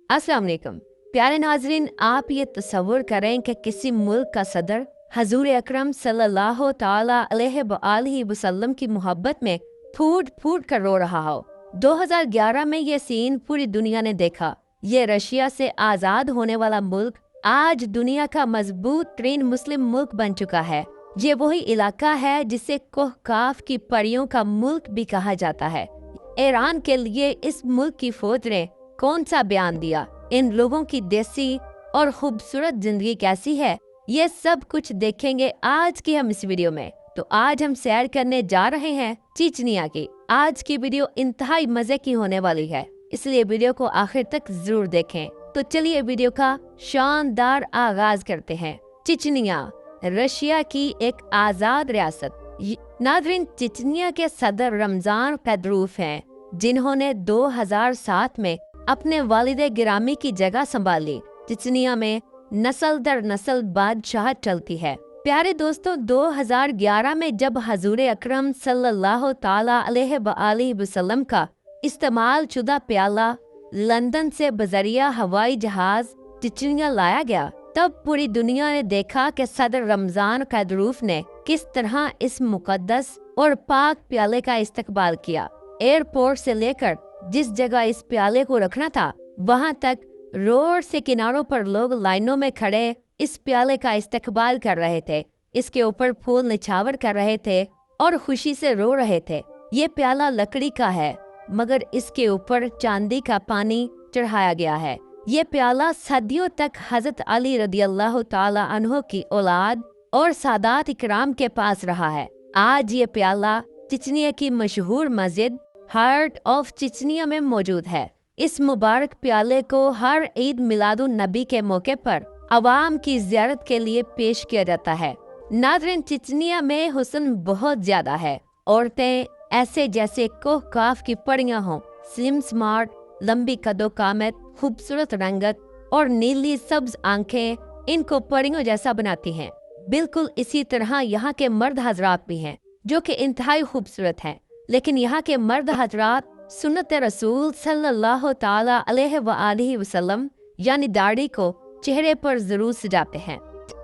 अस्सलाम वालेकुम। प्यारे नाजरीन, आप ये तसव्वुर करें कि किसी मुल्क का सदर हजूर अकरम सल्लल्लाहु ताला अलैहि वसल्लम की मोहब्बत में फूट फूट कर रो रहा हो। 2011 में ये सीन पूरी दुनिया ने देखा। ये रशिया से आज़ाद होने वाला मुल्क आज दुनिया का मजबूत तरीन मुस्लिम मुल्क बन चुका है। ये वही इलाका है जिसे कोहकाफ की परियों का मुल्क भी कहा जाता है। ईरान के लिए इस मुल्क की फौज ने कौन सा बयान दिया, इन लोगों की देसी और खूबसूरत जिंदगी कैसी है, ये सब कुछ देखेंगे आज की हम इस वीडियो में। तो आज हम सैर करने जा रहे हैं चेचनिया की। आज की वीडियो इंतहाई मजे की होने वाली है, इसलिए वीडियो को आखिर तक जरूर देखें। तो चलिए वीडियो का शानदार आगाज करते हैं। चेचनिया रशिया की एक आजाद रियासत। नादरीन, चेचनिया के सदर रमजान कदरूफ हैं, जिन्होंने 2007 में अपने वालिदे गिरामी की जगह संभाली। चेचनिया में नस्ल दर नस्ल बादशाहत चलती है। प्यारे दोस्तों, 2011 में जब हजूर अकरम सल्लल्लाहु ताला अलैहि वसल्लम का इस्तेमाल शुदा प्याला लंदन से बजरिया हवाई जहाज चेचनिया लाया गया, तब पूरी दुनिया ने देखा कि सदर रमजान कदरूफ ने किस तरह इस मुकद्दस और पाक प्याले का इस्तकबाल किया। एयरपोर्ट से लेकर जिस जगह इस प्याले को रखना था, वहां तक रोड से किनारों पर लोग लाइनों में खड़े इस प्याले का इस्तकबाल कर रहे थे, इसके ऊपर फूल निछावर कर रहे थे और खुशी से रो रहे थे। ये प्याला लकड़ी का है, मगर इसके ऊपर चांदी का पानी चढ़ाया गया है। ये प्याला सदियों तक हजरत अली रदियल्लाहु ताला अन्हो की औलाद और सादात इकराम के पास रहा है। आज ये प्याला चेचनिया की मशहूर मस्जिद हार्ट ऑफ चेचनिया में मौजूद है। इस मुबारक प्याले को हर ईद मिलादुन नबी के मौके पर अवाम की ज़ियारत के लिए पेश किया जाता है। नाज़रीन, चेचनिया में हुस्न बहुत ज्यादा है। औरतें ऐसे जैसे कोहकाफ की परियां हों, स्लिम स्मार्ट, लंबी कदो कामत, खूबसूरत रंगत और नीली सब्ज आंखें इनको परियों जैसा बनाती हैं। बिल्कुल इसी तरह यहाँ के मर्द हजरात भी हैं, जो कि इंतहाई खूबसूरत हैं। लेकिन यहाँ के मर्द हजरात सुन्नत रसूल सल्लल्लाहु ताला अलैहि वसल्लम यानी दाढ़ी को चेहरे पर जरूर सजाते हैं।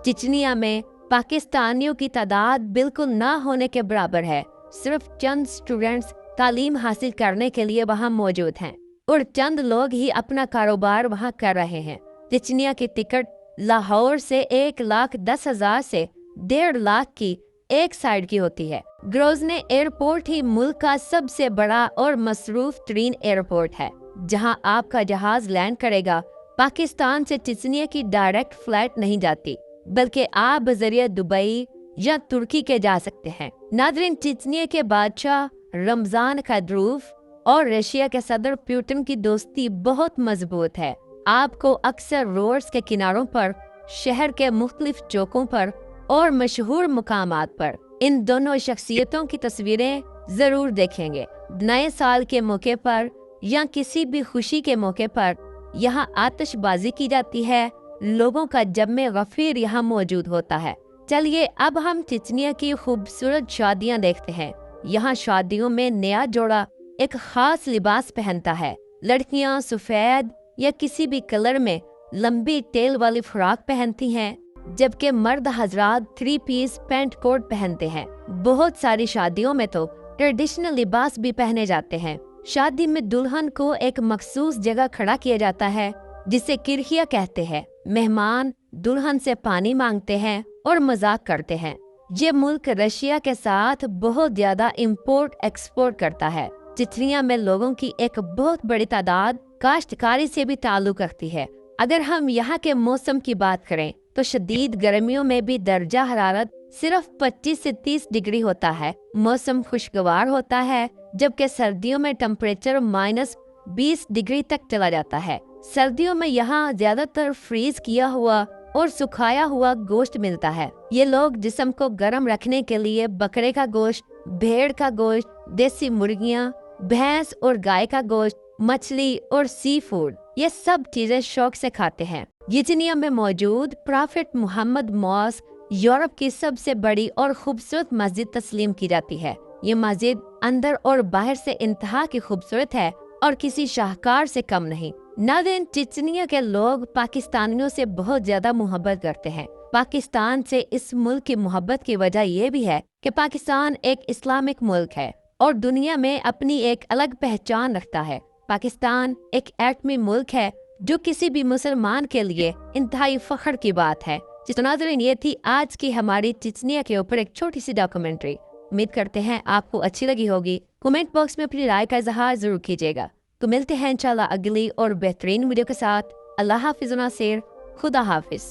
चेचनिया में पाकिस्तानियों की तादाद बिल्कुल ना होने के बराबर है। सिर्फ चंद स्टूडेंट्स तालीम हासिल करने के लिए वहाँ मौजूद हैं और चंद लोग ही अपना कारोबार वहाँ कर रहे हैं। चेचनिया की टिकट लाहौर से 1,10,000 से 1.5 लाख की एक साइड की होती है। ग्रोजने एयरपोर्ट ही मुल्क का सबसे बड़ा और मसरूफ तरीन एयरपोर्ट है, जहां आपका जहाज लैंड करेगा। पाकिस्तान से चेचनिया की डायरेक्ट फ्लाइट नहीं जाती, बल्कि आप बजरिया दुबई या तुर्की के जा सकते हैं। नादरीन, चेचनिया के बादशाह रमजान कदरूफ और रशिया के सदर पुतिन की दोस्ती बहुत मजबूत है। आपको अक्सर रोड्स के किनारों पर, शहर के मुख्तलिफ चौकों पर और मशहूर मुकामात पर इन दोनों शख्सियतों की तस्वीरें जरूर देखेंगे। नए साल के मौके पर या किसी भी खुशी के मौके पर यहाँ आतिशबाजी की जाती है। लोगों का जम्मे गफीर यहाँ मौजूद होता है। चलिए अब हम चेचनिया की खूबसूरत शादियाँ देखते हैं। यहाँ शादियों में नया जोड़ा एक खास लिबास पहनता है। लड़कियाँ सफेद या किसी भी कलर में लंबी टेल वाली फ्रॉक पहनती हैं, जबकि मर्द हजरात 3 पीस पैंट कोट पहनते हैं। बहुत सारी शादियों में तो ट्रेडिशनल लिबास भी पहने जाते हैं। शादी में दुल्हन को एक मखसूस जगह खड़ा किया जाता है, जिसे किरखिया कहते हैं। मेहमान दुल्हन से पानी मांगते हैं और मजाक करते हैं। ये मुल्क रशिया के साथ बहुत ज्यादा इंपोर्ट एक्सपोर्ट करता है। चेचनिया में लोगों की एक बहुत बड़ी तादाद काश्तकारी से भी ताल्लुक रखती है। अगर हम यहाँ के मौसम की बात करें तो शदीद गर्मियों में भी दर्जा हरारत सिर्फ 25 से 30 डिग्री होता है। मौसम खुशगवार होता है, जबकि सर्दियों में टेम्परेचर -20 डिग्री तक चला जाता है। सर्दियों में यहाँ ज्यादातर फ्रीज किया हुआ और सुखाया हुआ गोश्त मिलता है। ये लोग जिस्म को गर्म रखने के लिए बकरे का गोश्त, भेड़ का गोश्त, देसी मुर्गियाँ, भैंस और गाय का गोश्त, मछली और सी फूड, ये सब चीजें शौक से खाते हैं। चेचनिया में मौजूद प्रॉफेट मोहम्मद मॉस्क यूरोप की सबसे बड़ी और खूबसूरत मस्जिद तस्लीम की जाती है। ये मस्जिद अंदर और बाहर से इंतहा की खूबसूरत है और किसी शाहकार से कम नहीं। नाज़रीन, चिचनिया के लोग पाकिस्तानियों से बहुत ज़्यादा मोहब्बत करते हैं। पाकिस्तान से इस मुल्क की मोहब्बत की वजह ये भी है कि पाकिस्तान एक इस्लामिक मुल्क है और दुनिया में अपनी एक अलग पहचान रखता है। पाकिस्तान एक एटमी मुल्क है जो किसी भी मुसलमान के लिए इंतहाई फख्र की बात है। तो नाज़रीन, ये थी आज की हमारी चिचनिया के ऊपर एक छोटी सी डॉक्यूमेंट्री। उम्मीद करते हैं आपको अच्छी लगी होगी। कमेंट बॉक्स में अपनी राय का इजहार जरूर कीजिएगा। तो मिलते हैं इंशाल्लाह अगली और बेहतरीन वीडियो के साथ। अल्लाह हाफिज़ नासिर, खुदा हाफिज़।